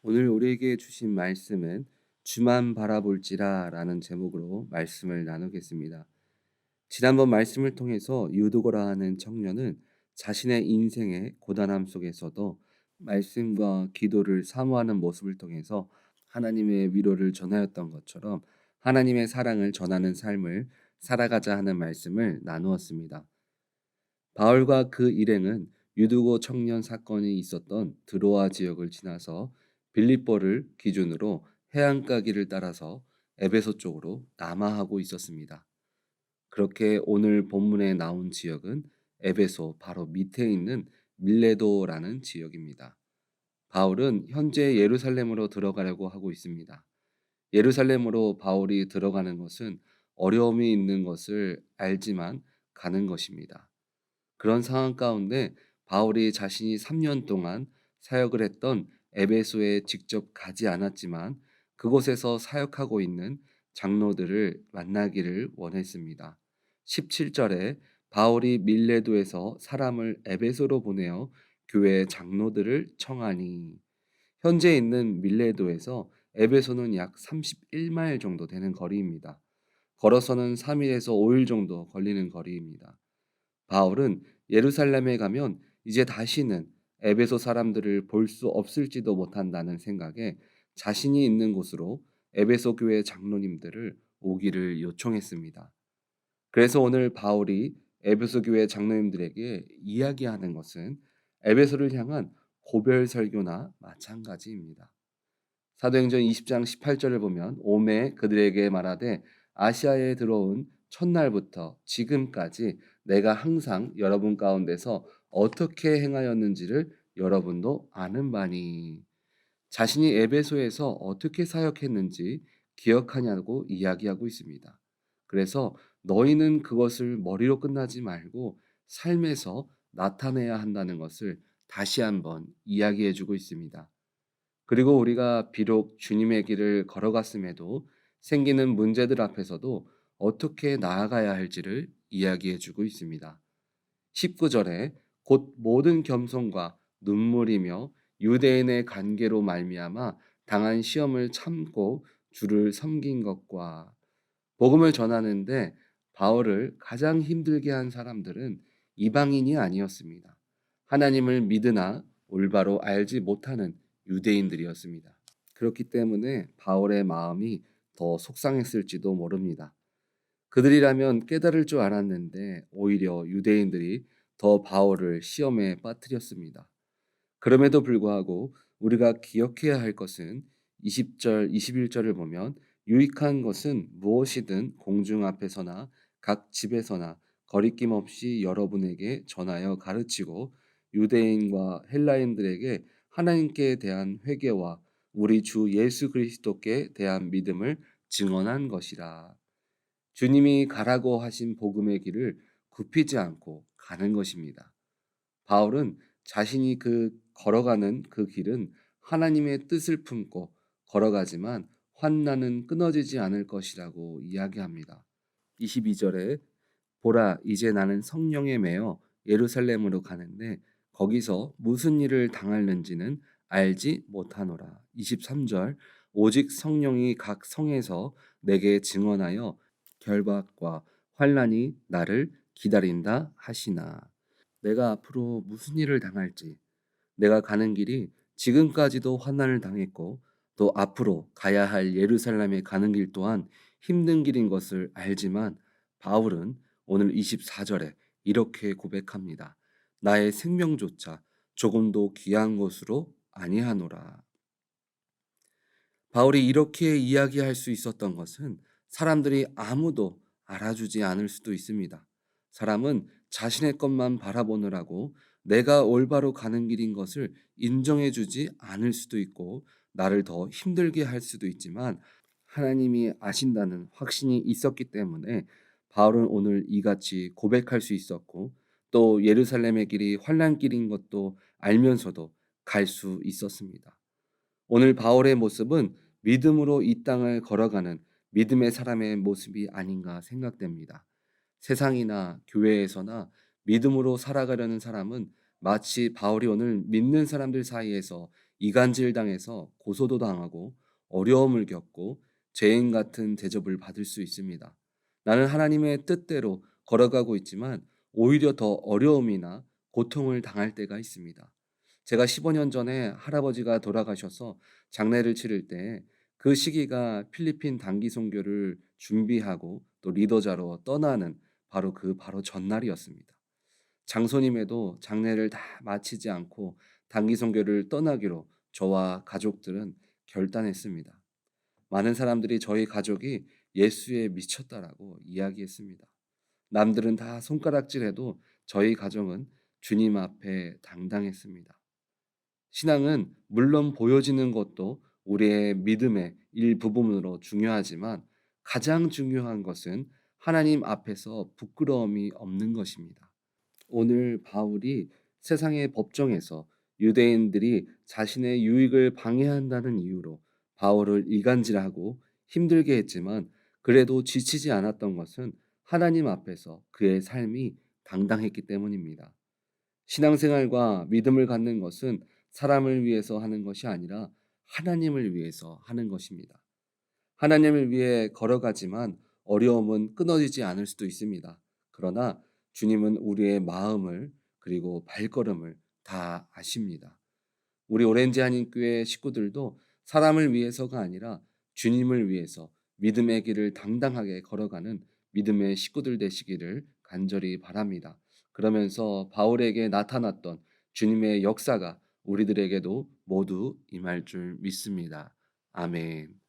오늘 우리에게 주신 말씀은 주만 바라볼지라 라는 제목으로 말씀을 나누겠습니다. 지난번 말씀을 통해서 유두고라 하는 청년은 자신의 인생의 고단함 속에서도 말씀과 기도를 사모하는 모습을 통해서 하나님의 위로를 전하였던 것처럼 하나님의 사랑을 전하는 삶을 살아가자 하는 말씀을 나누었습니다. 바울과 그 일행은 유두고 청년 사건이 있었던 드로아 지역을 지나서 빌립보를 기준으로 해안가 길을 따라서 에베소 쪽으로 남하하고 있었습니다. 그렇게 오늘 본문에 나온 지역은 에베소 바로 밑에 있는 밀레도라는 지역입니다. 바울은 현재 예루살렘으로 들어가려고 하고 있습니다. 예루살렘으로 바울이 들어가는 것은 어려움이 있는 것을 알지만 가는 것입니다. 그런 상황 가운데 바울이 자신이 3년 동안 사역을 했던 에베소에 직접 가지 않았지만 그곳에서 사역하고 있는 장로들을 만나기를 원했습니다. 17절에 바울이 밀레도에서 사람을 에베소로 보내어 교회 장로들을 청하니, 현재 있는 밀레도에서 에베소는 약 31마일 정도 되는 거리입니다. 걸어서는 3일에서 5일 정도 걸리는 거리입니다. 바울은 예루살렘에 가면 이제 다시는 에베소 사람들을 볼 수 없을지도 못한다는 생각에 자신이 있는 곳으로 에베소 교회 장로님들을 오기를 요청했습니다. 그래서 오늘 바울이 에베소 교회 장로님들에게 이야기하는 것은 에베소를 향한 고별 설교나 마찬가지입니다. 사도행전 20장 18절을 보면 오매 그들에게 말하되 아시아에 들어온 첫날부터 지금까지 내가 항상 여러분 가운데서 어떻게 행하였는지를 여러분도 아는 바니, 자신이 에베소에서 어떻게 사역했는지 기억하냐고 이야기하고 있습니다. 그래서 너희는 그것을 머리로 끝나지 말고 삶에서 나타내야 한다는 것을 다시 한번 이야기해 주고 있습니다. 그리고 우리가 비록 주님의 길을 걸어갔음에도 생기는 문제들 앞에서도 어떻게 나아가야 할지를 이야기해 주고 있습니다. 19절에 곧 모든 겸손과 눈물이며 유대인의 관계로 말미암아 당한 시험을 참고 주를 섬긴 것과, 복음을 전하는데 바울을 가장 힘들게 한 사람들은 이방인이 아니었습니다. 하나님을 믿으나 올바로 알지 못하는 유대인들이었습니다. 그렇기 때문에 바울의 마음이 더 속상했을지도 모릅니다. 그들이라면 깨달을 줄 알았는데 오히려 유대인들이 더 바울을 시험에 빠뜨렸습니다. 그럼에도 불구하고 우리가 기억해야 할 것은 20절, 21절을 보면 유익한 것은 무엇이든 공중 앞에서나 각 집에서나 거리낌 없이 여러분에게 전하여 가르치고 유대인과 헬라인들에게 하나님께 대한 회개와 우리 주 예수 그리스도께 대한 믿음을 증언한 것이라. 주님이 가라고 하신 복음의 길을 굽히지 않고 가는 것입니다. 바울은 자신이 걸어가는 그 길은 하나님의 뜻을 품고 걸어가지만 환난은 끊어지지 않을 것이라고 이야기합니다. 22절에 보라, 이제 나는 성령에 매여 예루살렘으로 가는데 거기서 무슨 일을 당할는지는 알지 못하노라. 23절, 오직 성령이 각 성에서 내게 증언하여 결박과 환난이 나를 기다린다 하시나. 내가 앞으로 무슨 일을 당할지, 내가 가는 길이 지금까지도 환난을 당했고 또 앞으로 가야 할 예루살렘에 가는 길 또한 힘든 길인 것을 알지만 바울은 오늘 24절에 이렇게 고백합니다. 나의 생명조차 조금도 귀한 것으로 아니하노라. 바울이 이렇게 이야기할 수 있었던 것은 사람들이 아무도 알아주지 않을 수도 있습니다. 사람은 자신의 것만 바라보느라고 내가 올바로 가는 길인 것을 인정해주지 않을 수도 있고 나를 더 힘들게 할 수도 있지만 하나님이 아신다는 확신이 있었기 때문에 바울은 오늘 이같이 고백할 수 있었고 또 예루살렘의 길이 환난길인 것도 알면서도 갈 수 있었습니다. 오늘 바울의 모습은 믿음으로 이 땅을 걸어가는 믿음의 사람의 모습이 아닌가 생각됩니다. 세상이나 교회에서나 믿음으로 살아가려는 사람은 마치 바울이 오늘 믿는 사람들 사이에서 이간질당해서 고소도 당하고 어려움을 겪고 죄인 같은 대접을 받을 수 있습니다. 나는 하나님의 뜻대로 걸어가고 있지만 오히려 더 어려움이나 고통을 당할 때가 있습니다. 제가 15년 전에 할아버지가 돌아가셔서 장례를 치를 때 그 시기가 필리핀 단기 선교를 준비하고 또 리더자로 떠나는 바로 전날이었습니다. 장소님에도 장례를 다 마치지 않고 단기 선교를 떠나기로 저와 가족들은 결단했습니다. 많은 사람들이 저희 가족이 예수에 미쳤다라고 이야기했습니다. 남들은 다 손가락질해도 저희 가정은 주님 앞에 당당했습니다. 신앙은 물론 보여지는 것도 우리의 믿음의 일부분으로 중요하지만 가장 중요한 것은 하나님 앞에서 부끄러움이 없는 것입니다. 오늘 바울이 세상의 법정에서 유대인들이 자신의 유익을 방해한다는 이유로 바울을 이간질하고 힘들게 했지만 그래도 지치지 않았던 것은 하나님 앞에서 그의 삶이 당당했기 때문입니다. 신앙생활과 믿음을 갖는 것은 사람을 위해서 하는 것이 아니라 하나님을 위해서 하는 것입니다. 하나님을 위해 걸어가지만 어려움은 끊어지지 않을 수도 있습니다. 그러나 주님은 우리의 마음을 그리고 발걸음을 다 아십니다. 우리 오렌지 한인교회 식구들도 사람을 위해서가 아니라 주님을 위해서 믿음의 길을 당당하게 걸어가는 믿음의 식구들 되시기를 간절히 바랍니다. 그러면서 바울에게 나타났던 주님의 역사가 우리들에게도 모두 임할 줄 믿습니다. 아멘.